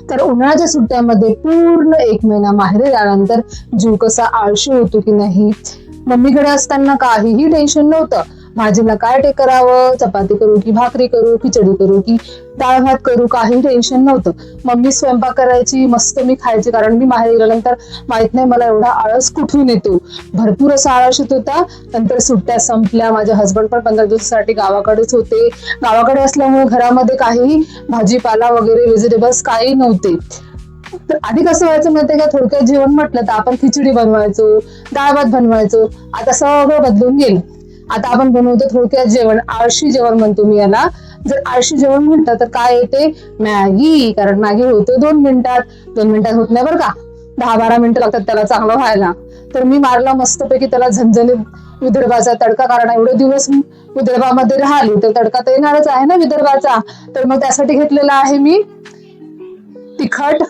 तर उन्हाळ्याच्या सुट्ट्यामध्ये पूर्ण 1 महिना माहेरी गेल्यानंतर जीव कसा आळशी होतो की नाही. मम्मीकडे असताना काहीही टेन्शन नव्हतं. भाजीला काय करावं, चपाती करू की भाकरी करू, खिचडी करू की डाळ भात करू, काही टेन्शन नव्हतं. मम्मी स्वयंपाक करायची, मस्त मी खायची. कारण मी माहेरी गेल्यानंतर माहित नाही मला एवढा आळस कुठून येतो, भरपूर असा आळस येत होता. नंतर सुट्ट्या संपल्या, माझे हसबंड पण 15 दिवसासाठी गावाकडेच होते. गावाकडे असल्यामुळे घरामध्ये काही भाजीपाला वगैरे व्हेजिटेबल्स काही नव्हते. तर आधी कसं व्हायचं माहितीये का, थोडक्यात जेवण म्हटलं तर आपण खिचडी बनवायचो, डाळ भात बनवायचो. आता सगळं बदलून गेलं. आता आपण बनवतो थोडक्यात जेवण, आळशी जेवण म्हणतो मी याला. जर आळशी जेवण म्हटलं तर काय येते, मॅगी. कारण मॅगी होते 2 मिनिटात. 2 मिनिटात होत नाही बरं का, 10-12 मिनिटं लागतात त्याला चांगलं व्हायला. तर मी मारला मस्तपैकी त्याला झणझणीत विदर्भाचा तडका. कारण एवढे दिवस विदर्भामध्ये राहिली तर तडका तर येणारच आहे ना विदर्भाचा. तर मग त्यासाठी घेतलेला आहे मी तिखट,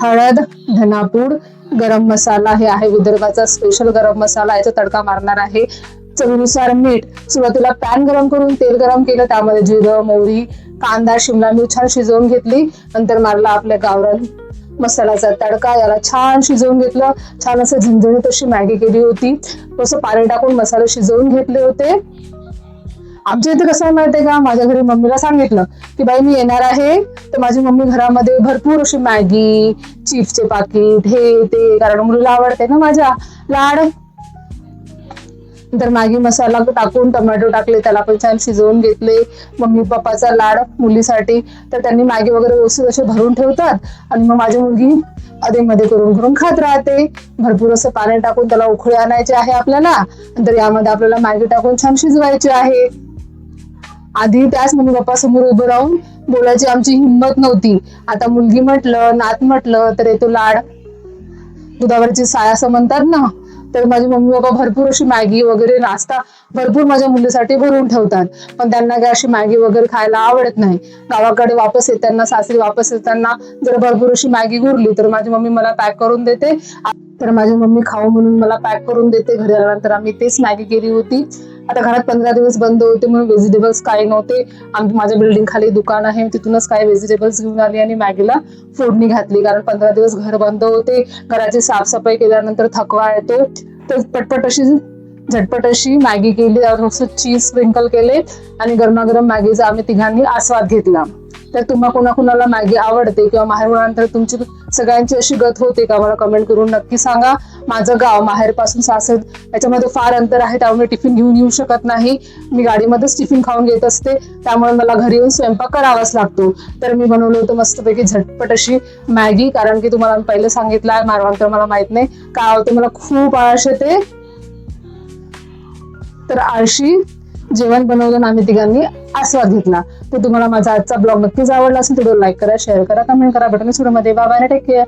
हळद, धनापूड, गरम मसाला. हे आहे विदर्भाचा स्पेशल गरम मसाला. याचा तडका मारणार आहे. चवीनुसार मीठ. सुरुवातीला पॅन गरम करून तेल गरम केलं, त्यामध्ये जिरं, मोहरी, कांदा, शिमला मिरची छान शिजवून घेतली. नंतर मारला आपल्या गावरान मसाल्याचा तडका. याला छान शिजवून घेतलं. छान असं झणझणीत अशी मॅगी केली होती. थोडंसं पाणी टाकून मसाले शिजवून घेतले होते. आमच्या इथे कसं आहे माहितीये का, माझ्या घरी मम्मीला सांगितलं की बाई मी येणार आहे, तर माझी मम्मी घरामध्ये भरपूर अशी मॅगी, चिप्सचे पाकिट, हे ते, कारण मुलीला आवडते ना माझ्या लाड. नंतर मॅगी मसाला टाकून टोमॅटो टाकले, त्याला पण छान शिजवून घेतले. मम्मी पप्पाचा लाड मुलीसाठी, तर त्यांनी मॅगी वगैरे व्यवस्थित असे भरून ठेवतात आणि मग माझी मुलगी अधे मध्ये करून करून खात राहते. भरपूर असं पाणी टाकून त्याला उकळी आणायचे आहे आपल्याला. नंतर यामध्ये आपल्याला मॅगी टाकून छान शिजवायची आहे. आधी त्याच मम्मी पप्पा समोर उभं राहून बोलायची आमची हिंमत नव्हती. आता मुलगी म्हटलं, नात म्हटलं तर येतो लाड. दुधावरची साय असं म्हणतात ना. तर माझे मम्मी पप्पा भरपूर अशी मॅगी वगैरे नाश्ता भरपूर माझ्या मुलीसाठी भरून ठेवतात. पण त्यांना काय अशी मॅगी वगैरे खायला आवडत नाही. गावाकडे वापस येताना, सासरी वापस येताना जर भरपूर अशी मॅगी उरली तर माझी मम्मी मला पॅक करून देते. तर माझी मम्मी खाऊ म्हणून मला पॅक करून देते. घरी आल्यानंतर आम्ही तेच मॅगी केली होती. आता घरात 15 दिवस बंद होते म्हणून व्हेजिटेबल्स काही नव्हते. माझ्या बिल्डिंग खाली दुकान आहे, तिथूनच काही व्हेजिटेबल्स घेऊन आली आणि मॅगीला फोडणी घातली. कारण 15 दिवस घर बंद होते. घराची साफसफाई केल्यानंतर थकवा येतो. तर पटपट अशी झटपट अशी मॅगी केली, थोडंसं चीज स्प्रिंकल केले आणि गरमागरम मॅगीचा आम्ही तिघांनी आस्वाद घेतला. तर तुम्हा कोणाकोणाला मॅगी आवडते किंवा माहेर नंतर तुमची सगळ्यांची अशी गत होते का, मला कमेंट करून नक्की सांगा. माझं गाव माहेर पासून सासर याच्यामध्ये फार अंतर आहे, त्यामुळे टिफिन घेऊन येऊ शकत नाही. मी गाडीमध्येच टिफिन खाऊन घेत असते, त्यामुळे मला घरी येऊन स्वयंपाक करावाच लागतो. तर मी बनवलं होतं मस्तपैकी झटपट अशी मॅगी. कारण की तुम्हाला पहिले सांगितलं आहे, मारवांतर मला माहित नाही काय होते, मला खूप आळस येते. तर आळशी जेवण बनवलं आम्ही तिघांनी आस्वाद घेतला. तर तुम्हाला माझा आजचा ब्लॉग नक्कीच आवडला असेल तर लाईक करा, शेअर करा, कमेंट करा. भेटून व्हिडिओमध्ये. Bye bye, take care.